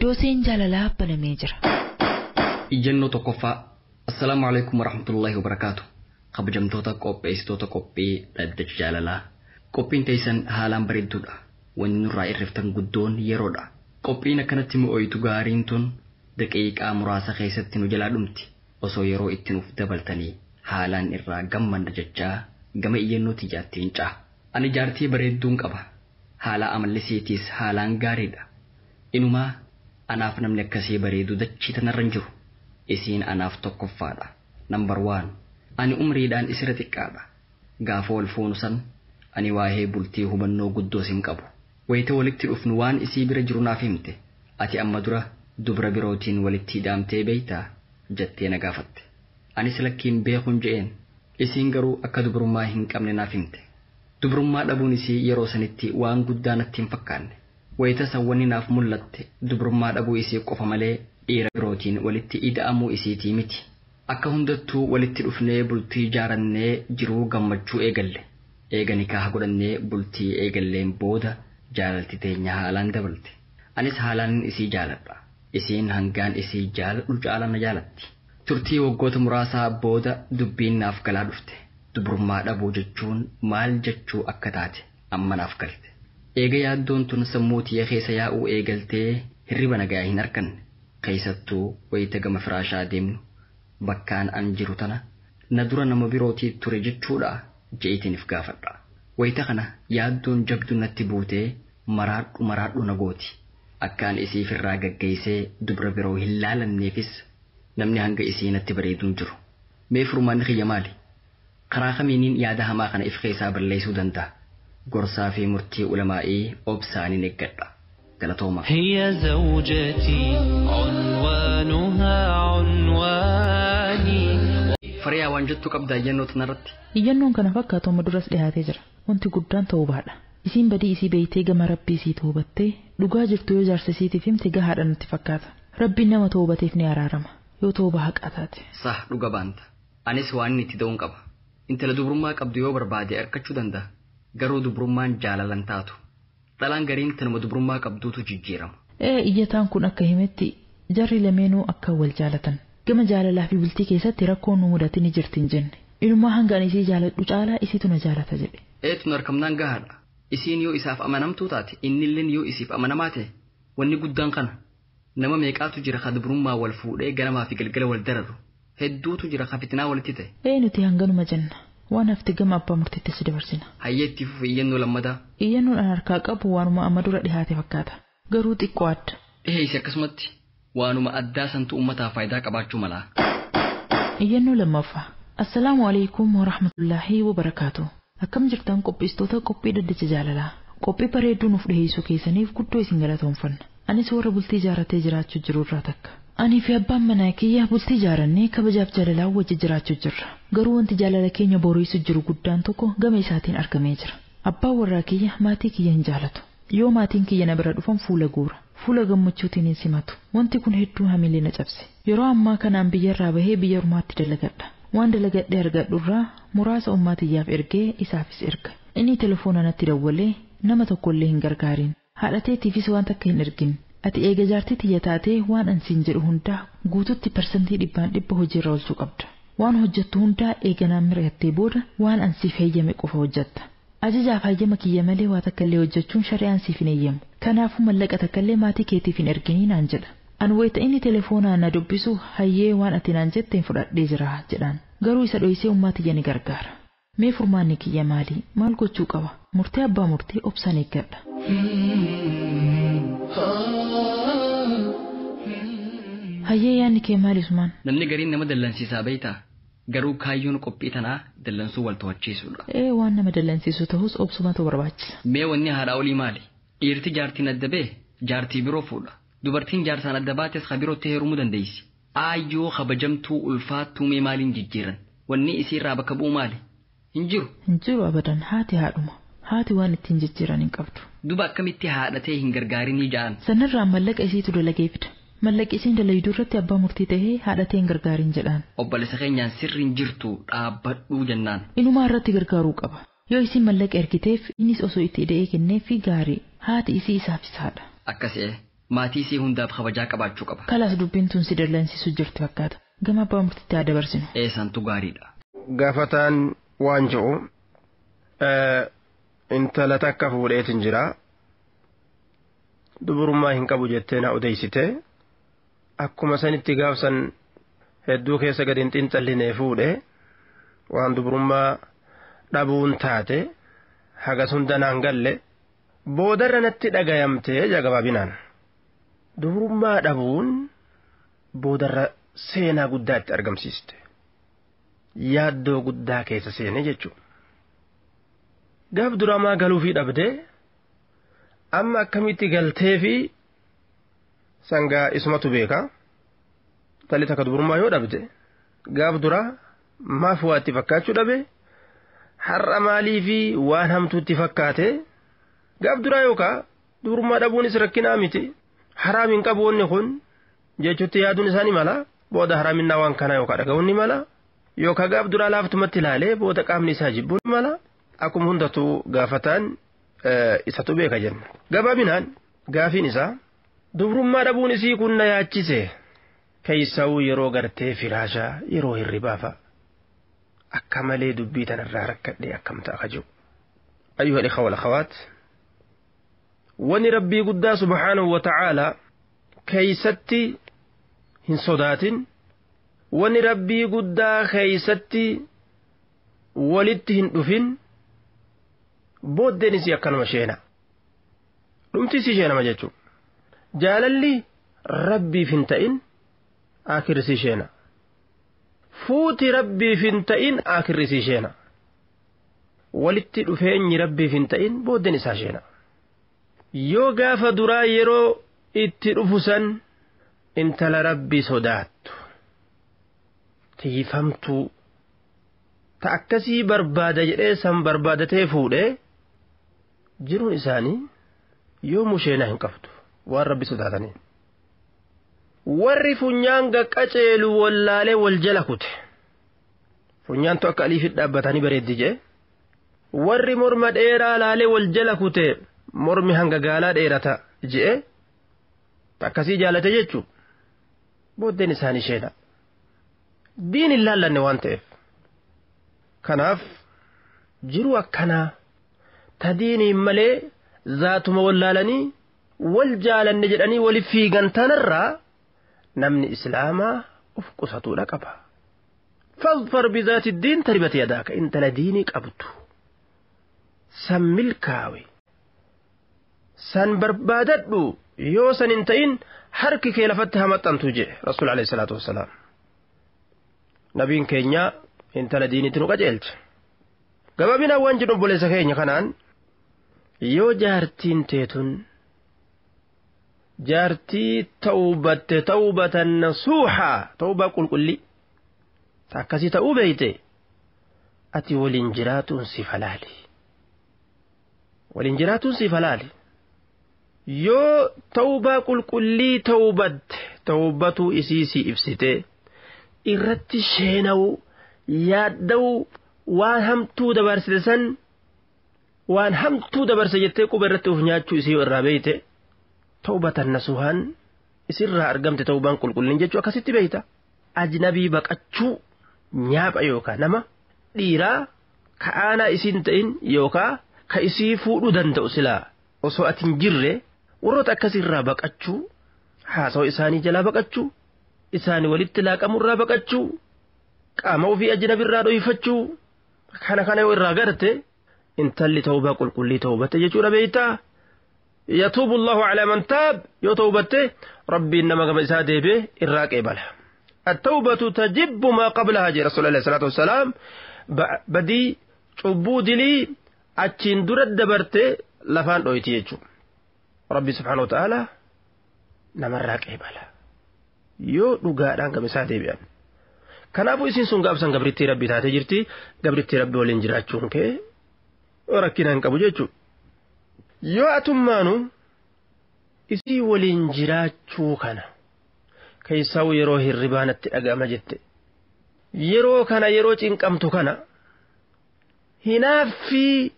Dooseen jaalalaa banamee jira. Ijannoo tokkoffaa. Assalaamu alaykum warahmatullahi wabarakaatu. Kabajamtoota qopheessitoota qophii dhaddacha jaalalaa. Qophiin teessan haalaan bareedduudha. Wanni nurraa irreeftan guddoon yeroodha. Qophiin akkanatti mi'ooytu gaariin tun daqiiqaa muraasa keessatti nu jalaa dhumti. Osoo yeroo itti nuuf dabaltanii haalaan irraa gammanna jechaa gama iyyannoo tiyyaattiin caa. Ani jaartii bareedduun qaba. Haala amallisiitiis haalaan gaariidha. Inumaa anaaf namni akkasii bareedu dachii tanarra hin jiru. Isiin anaaf tokkoffaadha. Number 1. Ani umriidhaan isira xiqqaadha. Gaafa wal fuunu san ani waa'ee bultii hubannoo guddoo sin qabu. Wayita walitti dhufnu waan isii bira jiru naaf himte. Ati amma dura dubra birootiin walitti hidhaamtee beeytaa jettee na gaafatte. Anis lakkiin beekuun je'een. Isiin garuu akka dubrummaa hin qabne naaf himte. Dubrummaa dhabuun isii yeroo sanitti waan guddaa natti hin fakkaanne. Wayita sawwanni naaf mul'atte dubrummaa dhabuu isii qofa malee dhiira birootiin walitti ida'amuu isiitii miti. Akka hundattuu walitti dhufnee bultii jaarannee jiruu gammachuu eegalle. Eega nikaaha godhannee bultii eegalleen booda jaalalti teenya haalaan dabalte. Anis haalaan isii jaaladha. Isiin hangaan isii jaaladhu caalaan na jaalatti. Turtii waggoota muraasaa booda dubbiin naaf galaa dhufte. Dubrummaa dhabuu jechuun maal jechuu akka taate amma naaf galte. Eega yaaddoon tun sammuu tiyya keessa yaa'uu eegaltee hirriba nagaa hin arganne. Keessattuu wayita gama firaashaa deemnu bakkaan an jiru tana na dura nama birootii ture jechuudha je'itiniif gaafadha. Wayita kana yaaddoon jabdu natti buutee maraadhu na gooti. Akkaan isiif irraa gaggeessee dubra biroo hin laalanneefis namni hanga isii natti bareeduun jiru. Mee furmaanni kiyya maali? Karaa kamiiniin yaada hamaa kana if keessaa balleessuu danda'a? Gorsaa fi murtii ulamaa'ii obsaaniin eeggadha. Galatooma. هي زوجتي عنوانها عنواني. Fariyaa waan jettu qabdaa iyyannoo tanarratti. Iyyannoon kana fakkaatu amma duras dhiyaatee jira. Wanti guddaan ta'uu baadha. Isiin badii isii beeytee gama rabbii isii toobattee dhugaa jirtu yoo jaarsa isiitiif himte gahaadha natti fakkaata. Rabbiin nama toobateef ni araarama yoo tooba haqaa taate. Sah dhuga baanta. Anis waan inni itti da'uun qaba. Intala dubrummaa qabdu yoo barbaade argachuu danda'a. Garuu dubrummaan jaalalan taatu. Dhalaan gariin tanuma dubrummaa qabduutu jijjiirama. Iyyataan kun akka himetti jarri lameenuu akka wal jaalatan. Gama jaalalaa fi bultii keessatti rakkoon nu mudate ni jirti hin jenne. Inumaa hangaan isii jaaladhu caalaa isiitu na jaalata jedhe. Tun harkamnaan gahaadha. Isiin yoo isaaf amanamtuu taate innilleen yoo isiif amanamaa ta'e wanni guddaan kana. Nama meeqaatu jira ka dubrummaa wal fuudhee ganamaa fi galgala wal dararu. Hedduutu jira ka fitinaa walitti ta'e. Nuti hanganuma jenna. Waan hafte gama abbaa murtiitti si dabarsina. Hayyeetti fufu iyyannoo lammataa. Iyyannoon an harkaa qabu waanuma amma dura dhihaate fakkaata. Garuu xiqqoo adda. Dhiheessi akkasumatti waanuma addaa santu ummataaf faayidaa qabaachuu mala. Iyyannoo lammaffaa. Assalaamu alaykum wa rahmatullaahi wa barakaatu. Akkam jirtan qopheessitoota qophii dhaddacha jaalalaa. Qophii bareedduu nuuf dhiheessuu keessaniif guddoo isin galatoomfanna. Anis warra bultii jaaratee jiraachuu jiru irraa takka. Ani fi abbaan manaa kiyya bultii jaarannee kabajaaf jaalalaa wajji jiraachuu jirra. Garuu wanti jaalala keenya boreessu jiru guddaan tokko gama isaatiin argamee jira. Abbaan warraa kiyya maatii kiyya hin jaalatu. Yoo maatiin kiyya na bira dhufan fuula guura. Fuula gammachuutiin hin simatu. Wanti kun hedduu hamilee na cabse. Yeroo ammaa kanaan biyyarraa bahee biyya ormaatti dalagadha. Waan dalagadhee argadhurraa muraasa ummaatiyyaaf ergee isaafis erga. Inni telefoona natti dawwalee nama tokkollee hin gargaarin. Haadhateetiifis waan takka hin ergin. Ati eega jaartii tiyya taatee waan ansiin jedhu hundaa guututti parsantii 100% hojiirra oolchuu qabda. Waan hojjettu hundaa eeganaan mirattee booda waan ansiif heeyyame qofa hojjetta. Ajajaaf hayyama kiyya malee waa takkallee hojjechuun shari'aan siif hin eeyyamu. Kanaafuu mallaqa takkallee maatii keetiif hin erginii naan jedha. An wayita inni telefoonaan na dubbisu hayyee waan ati naan jetteen fudhadhee jira jedhaan. Garuu isa dho'isee ummaatiyya ni gargaara. Mee furmaanni kiyya maali? Maal gochuu qaba? Murtee abbaa murtee obsaan eeggadha. Hayyee yaanni kee maali Usmaan? Namni gariin nama dallansiisaa beeytaa? Garuu kaayyoon qophii tanaa dallansuu wal to'achiisuudha. Waan nama dallansiisu ta'us obsumatu barbaachisa. Mee wanni haadhaa olii maali? Dhiirti jaartiin adda bee jaartii biroo fuudha. Dubartiin jaarsaan adda baates ka birootti heerumuu dandeessi. Aayyoo kabajamtuu ulfaattuu mee maaliin jijjiiran? Wanni isiirraa bakka bu'u maali? Hin jiru. Hin jiru abadan haati haadhuma. Haati waan ittiin jijjiiran hin qabdu. Duba akkamitti haadhatee hin gargaarinii ja'an? Sanarraan mallaqa isiitu dalagee fida. Mallaqi isiin dalayduu irratti abbaa murtii tahee haadhatee hin gargaarin jedhaan. Obboleessa keenyaan sirriin jirtu dhaabbadhuu jennaan. Inumaa irratti gargaaruu qaba. Yoo isiin mallaqa ergiteef innis osoo itti ida'ee kenneef gaarii. Haati isii isaafis haadha. Akkasii maatii isii hundaaf kabajaa qabaachuu qaba. Kalaas dubbiin tun si dallansiisu jirti fakkaata. Gama abbaa murtiitti haa dabarsinu. Eessantu gaariidha. Gaafataan waan jiru intala takka fuudheetin jira. Dubrummaa hin qabu jettee na odeessite. Akkuma sanitti gaafsan hedduu keessa gadi hin xinxallinee fuudhe waan dubrummaa dhabuun taate hagas hunda naan galle boodarra natti dhagayamtee jagabaabinaan. Dubrummaa dhabuun boodarra seenaa guddaa itti argamsiiste. Yaaddoo guddaa keessa seene jechuudha. Gaaf duramaa galuufii dhabdee amma akkamitti galtee fi sangaa isumatu beeka. Talli takka dubrummaa yoo dhabde gaaf dura maaf waa itti fakkaachuu dhabe har'a maalii fi waan hamtuutti fakkaate gaaf duraa yookaan dubrummaa dhabuunis rakkinaa miti haraam hin qabu wanni kun jechuutti yaaduun isaanii mala booda haraaminaa waan kanaa yookaan dhaga'uun ni mala yookaan gaaf duraa laaftumatti ilaalee booda qaamni isaa jibbuun ni mala akkuma hundatuu gaafataan isatu beeka jenna. Gabaabinaan gaafiin isaa dubrummaa dhabuun isii kun na yaachise. Keessaa'uu yeroo gartee firaashaa yeroo hirribaafa akka malee dubbii tanarraa rakkadhee akkam ta'a jiru. Ayyuha al-ikhwa wal akhawaat wani rabbii guddaa subhaanahu wa ta'aalaa keeysatti hin sodaatin wani rabbii guddaa keeysatti walitti hin dhufin booddeen isii akkanuma sheena dhumti isii sheenama jechuudha. Jaalalli rabbiif hin ta'in akirri sheena fuuti rabbiif hin ta'in akirri sheena walitti dhufeenyi rabbiif hin ta'in booddeen isaa sheena. Yoo gaafa duraa yeroo itti dhufu san intala rabbii sodaattu tiifamtuu ta akkasii barbaada jedhee san barbaadatee fuudhee jiruun isaanii yoo musheenaa hin qabdu waan rabbi sodaataniin. Warri funyaan qaceelu wallaalee wal jala kute funyaantu akka aliifit dhaabbatanii bareeddi jee warri morma dheeraa laalee wal jala kute mormi hanga gaalaa dheerata jee akkasii jaalate jechuu booddeen isaanii sheena diin hin laallanne waan ta'eef kanaaf jiru akkanaa ta diiniin malee zaatuma wallaalanii wal jaalanne jedhanii waliif fiigan tanarraa namni islaamaa uf qusatuudha qaba. Fadfar bizaati diin tarbati yadaaka intala diinii qabdu san milkaawe san barbaadadhu yoo san hin ta'in harki kee lafatti hamaxxantu jedhe rasuul alayhi salaatu wassalaam. Nabiin keenya intala diiniitti nu qajeelche. Gabaabinaan waan jedhu obboleessa keenya kanaan yoo jaartiin teetun jaartii tawbatte tawbatan nasuuhaa tawbaa qulqullii akkasii ta'uu beeyte ati waliin jiraatuun si falaali waliin jiraatuun si falaali yoo tawbaa qulqullii tawbatte tawbatuu isii si ibsite irratti sheenawu yaadda'u waan hamtuu dabarsite san waan hamtuu dabarse jettee quba irratti uf nyaachuu isii irraa beeyte tawbatan nasuuhaan isirraa argamte tawbaan qulqullin jechuu akkasitti beeyta. Ajnabii baqachuu nyaapha yookaan nama dhiiraa ka aanaa isiin ta'in yookaan ka isii fuudhuu danda'u silaa osoo ati hin jirre warroota akkasirraa baqachuu haasawa isaanii jalaa baqachuu isaanii walitti laaqamurraa baqachuu qaama ofii ajnabirraa dhoyfachuu kana yoo irraa garte intalli tawbaa qulqullii tawbatte jechuudha beeytaa. يتوب الله على من تاب يتوبته ربي إنما كما إساده به الراقي بله التوبة تجب ما قبلها جي رسول الله صلى الله عليه وسلم بدي عبود لي أتشين درد دبرته لفان رويتي يجو ربي سبحانه وتعالى نما الراقي بله يو نقاران كما إساده بيان كنافو إسين سنقاب سن قبرتي ربي تاتي جرتي قبرتي ربي ولين جراتشون كي وركينا انقبو جيجو yoo atummaanu isii waliin jiraachuu kana keessaa'u yeroo hirribaanatti dhaga'ama jette yeroo kana yeroo cinqamtu kana hinaaffii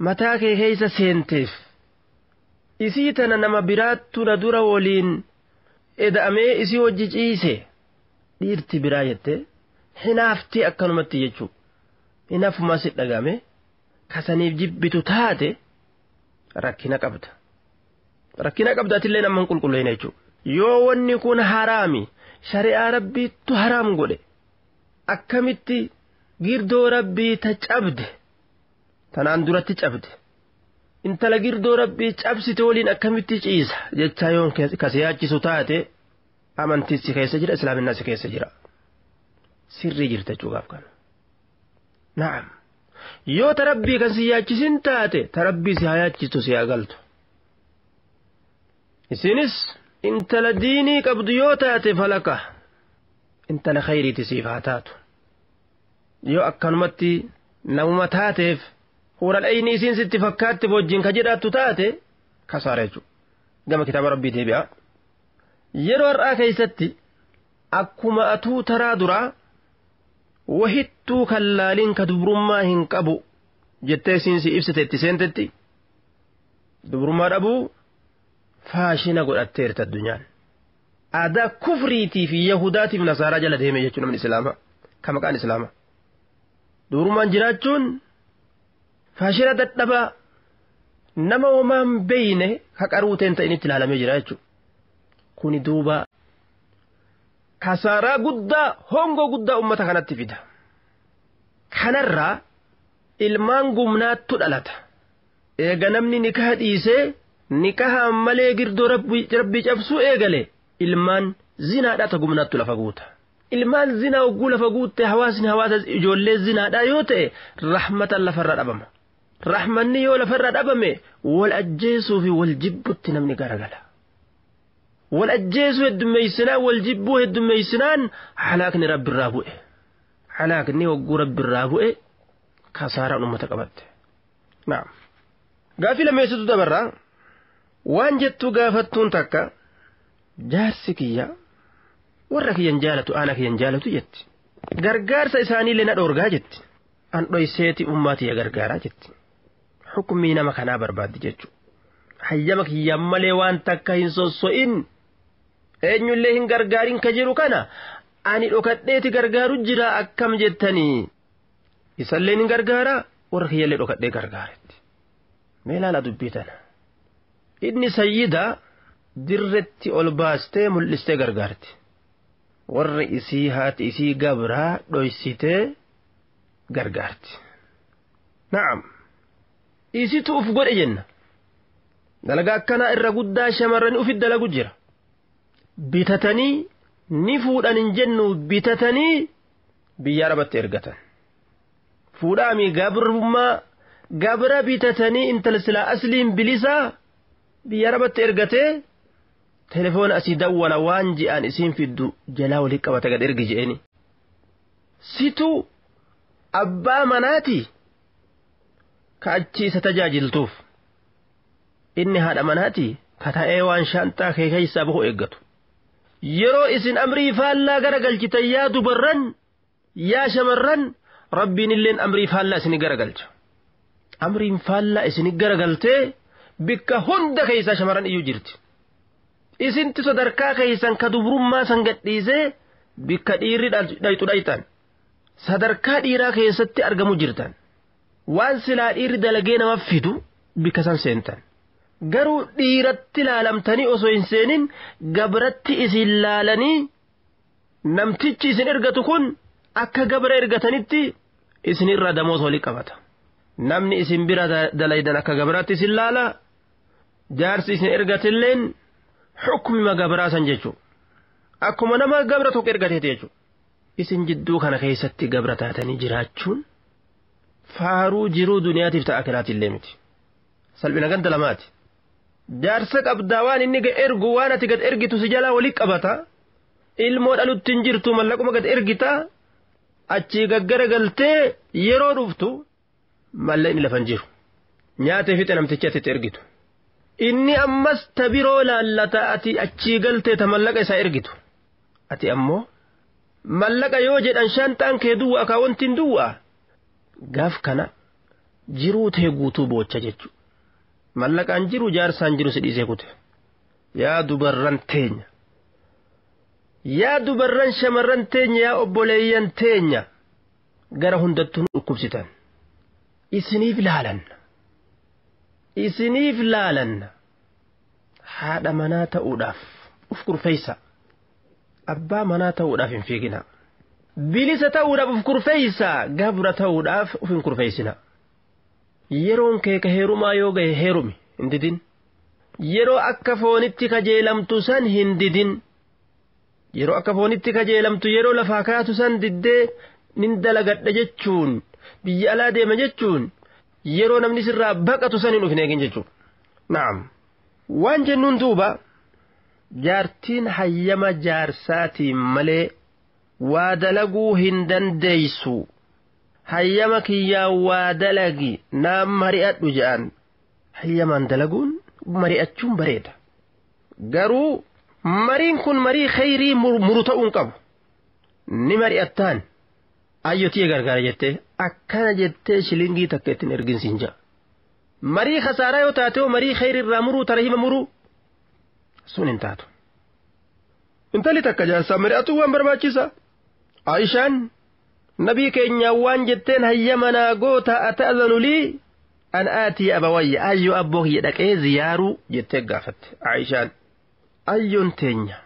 mataa kee keessa seenteef isii tana nama biraattu na dura waliin eda'amee isii hojii ciise dhiirti biraa jette hinaafti akkanumatti jechuu hinaafuma si dhagame kasaniif jibbitu taate rakkina qabda atillee namman qulqulleeyna jechuu yoo wanni kun haraami shari'aa rabbiittu haraam godhe akkamitti girdoo rabbii ta cabde tanaan duratti cabde intala girdoo rabbii cabsite waliin akkamitti ciisa jechaa yoon kasi yaachisu taate amantii si keessa jira islaaminaa si keessa jira sirrii jirta jechuudhaaf kana naam yoo ta rabbii kan si yaachisin taate ta rabbii si haa yaachistu si haa galtu isinis intala diinii qabdu yoo taate falaka intala khayriiti siif haa taatu yoo akkanumatti namuma taateef hural ayni isiin sitti fakkaatti wajjin ka jedhaattu taate kasaara jechuudha gama kitaaba rabbii deebi'a yeroo har'aa keessatti akkuma atuu taraa duraa wahittuu kallaaliin ka dubrummaa hin qabu jettee isiin si ibsite itti seentetti dubrummaa dhabuu faashina godhatteerta addunyaan aadaa kufriitii fi yahudaatiif nasaaraa jala deeme jechuudha namni islaamaa ka maqaan islaamaa dubrummaan jiraachuun faashina dadhabaa nama homaan beeyne ka qaruuteen ta'initti ilaalamee jira jechuudha kuni duuba kasaaraa guddaa hongoo guddaa ummata kanatti fida kanarraa ilmaan gumnaattu dhalata eega namni nikaha dhiisee nikahaan malee girdoo rabbii cabsuu eegale ilmaan zinaadhaa ta gumnaattu lafa guuta ilmaan zinaa hogguu lafa guutte hawaasni hawaasa ijoollee zinaadhaa yoo ta'e rahmatan lafarra dhabama rahmanni yoo lafarra dhabame wal ajjeesuu fi wal jibbutti namni garagala wal ajjeesuu heddummeeysinaan wal jibbuu heddummeeysinaan halaakni rabbirraa bu'e halaakni hogguu rabbirraa bu'e kasaaraan ummata qabatte naam gaafii lameessitu dabarraa waan jettuu gaafattuun takka jaarsi kiyya warra kiyyan jaalatu ana kiyyan jaalatu jetti gargaarsa isaaniillee na dhoorgaa jetti an dhoyseeti ummaatiyya gargaaraa jetti hukumii nama kanaa barbaaddi jechuudha hayyama kiyyaan malee waan takka hin sosso'in eenyullee hin gargaarin ka jiru kana ani dhokadheeti gargaaru jira akkam jettanii isallee hin gargaaraa warra kiyyallee dhokadhee gargaaretti mee ilaala dubbii tana inni sayyidaa dirretti ol baastee mul'istee gargaarti warri isii haati isii gabraa dhoysitee gargaarti na'am isitu uf godhe jenna dalagaa akkanaa irra guddaa shamarranii ufit dalagu jira bitatanii ni fuudhan hin jennu bitatanii biyya arabatti ergatan fuudhaami gabrummaa gabra bitatanii intala silaa asliin bilisaa biyya arabatti ergatee telefoona asii dawwala waan ji'aan isiin fiddu jalaa walii qabata gad ergi je'eni situ abbaa manaati ka achi isa tajaajiltuuf inni haadha manaati ka ta'ee waan shaantaa kee keessaa bahu eeggatu yeroo isin amrii faallaa gara galchitan yaa dubarran yaa shamarran rabbiin illeen amrii faallaa isin gara galcha amriin faallaa isin gara galtee bikka hunda keessaa shamarran iyyuu jirti isinti sadarkaa keessan ka dubrummaa san gadhiisee bikka dhiirri dhayxu dhayxan sadarkaa dhiiraa keessatti argamu jirtan waan silaa dhiirri dalagee nama fidu bikka san seentan garuu dhiiratti laalamtanii osoo hin seenin gabratti isin laalanii namtichi isin ergatu kun akka gabra ergatanitti isin irraa damoos walii qabata namni isin bira dalaydan akka gabraatti isin laala jaarsi isin ergatilleen hukmima gabraa san jechuu akkuma nama gabra tokko ergateeti jechuu isin jidduu kana keessatti gabra taatanii jiraachuun faaruu jiruu duniyaatiif ta'a akiraatillee miti salphina ganda lamaati jaarsa qabdaa waan inni gad ergu waan ati gad ergitu si jalaa walii qabata ilmoo dhalutti hin jirtu mallaquma gad ergita achii gaggara galtee yeroo dhuftu mallaqni lafan jiru nyaatee fixe namtichi atitti ergitu inni ammas tabiroo laallata ati achii galtee ta mallaqa isaa ergitu ati ammoo mallaqa yoo jedhan shantaan kee duwwa akaawwantiin duwwa gaaf kana jiruu tee guutuu boocha jechuudha mallaqaan jiru jaarsaan jiru si dhiisee kute yaa dubarran teenya yaa dubarran shamarran teenya yaa obboleeyyan teenya gara hundattuu dhukkubsitan isiniif laalan haadha manaa ta'uudhaaf uf kurfeeysa abbaa manaa ta'uudhaaf hin fiigina bilisa ta'uudhaaf uf kurfeeysa gabra ta'uudhaaf uf hin kurfeeysina yeroon kee ka heerumaa yoo gahe heerumi hin didin yeroo akka foonitti kajeelamtu san hin didin yeroo akka foonitti kajeelamtu yeroo lafaa kaatu san diddee nin dalagadha jechuun biyya alaa deema jechuun yeroo namni sirraa baqatu san hin dhufne eegin jechuun naam waan jennuun duuba jaartiin hayyama jaarsaatiin malee waa dalaguu hin dandeeysu hayyama kiyyaa waa dalagi naam mari'adhu jedhan hayyamaan dalaguun mari'achuun bareeda garuu mariin kun marii khayrii muru ta'uun qabu ni mari'attaan ayyotii gargaara jettee akkana jettee shilingii takka ittiin erginsiin ja'a marii khasaaraa yoo taate marii khayrii irraa muruu tarahima muruu sun hin taatu intalli takka jaarsaa mari'atu waan barbaachisa Aishaan nabii keenya waan jetteen hayyamanaa goota ata'adhanu lii an aatii abawayya ayyo abboo kiyya dhaqee ziyaaruu jettee gaafatte Aishaan ayyoon teenya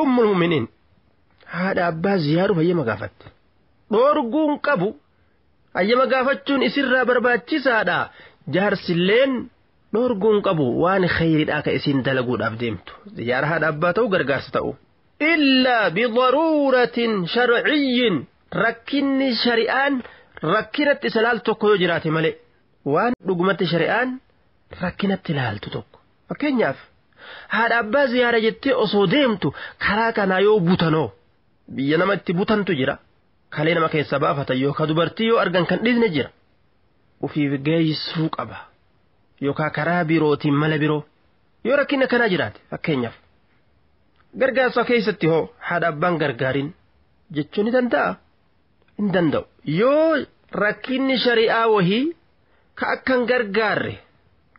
ummul mu'miniin haadha abbaa ziyaaruuf hayyama gaafatte dhoorguun qabu hayyama gaafachuun isirraa barbaachisaadha jaarsilleen dhoorguun qabu waan khayriidhaa ka isin dalaguudhaaf deemtu ziyaara haadha abbaa ta'u gargaarsa ta'u illaa bidaruuratin sharciyyin rakkinni shari'aan rakkinatti isa laaltu tokko yoo jiraate malee waan dhugumatti shari'aan rakkinatti laaltu tokko fakkeenyaaf haadha abbaa ziyaara jettee osoo deemtu karaa kanaa yoo butanoo biyya namatti butantu jira kalee nama keessa baafatan yookaan dubartii yoo argan kan dhiisne jira ufiif geessuu qaba yookaan karaa birootiin mala biroo yoo rakkinni kanaa jiraate fakkeenyaaf gargaarsa keessatti hoo haadha abbaan gargaarin jechuun ni danda'a hin danda'u yoo rakkinni shari'aa wahii ka akkan gargaarre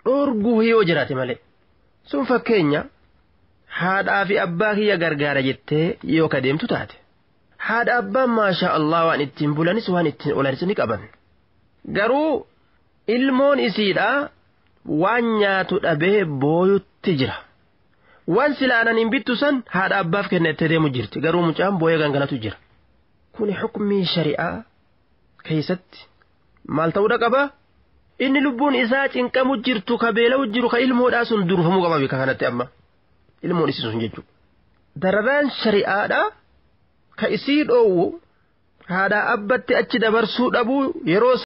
dhoorguu yoo jiraate malee sun fakkeenya haadhaa fi abbaa kiyya gargaara jettee yoo ka deemtu taate haadha abbaan maashaa Allah waan ittiin bulanis waan ittiin olanis ni qaban garuu ilmoon isiidha waan nyaatu dhabee booyutti jira waan silaanan hin bittu san haadha abbaaf kennettee deemu jirti garuu mucaan booyee gangalatu jira kuni hukmii shari'aa keessatti maal ta'uudha qaba inni lubbuun isaa cinqamu jirtu ka beela'u jiru ka ilmoodhaa sun durfamuu qaba bika kanatti amma ilmoon isii sun jechuudha dararaan shari'aadha ka isii dhoowwu haadha abbatti achi dabarsuu dhabuu yeroo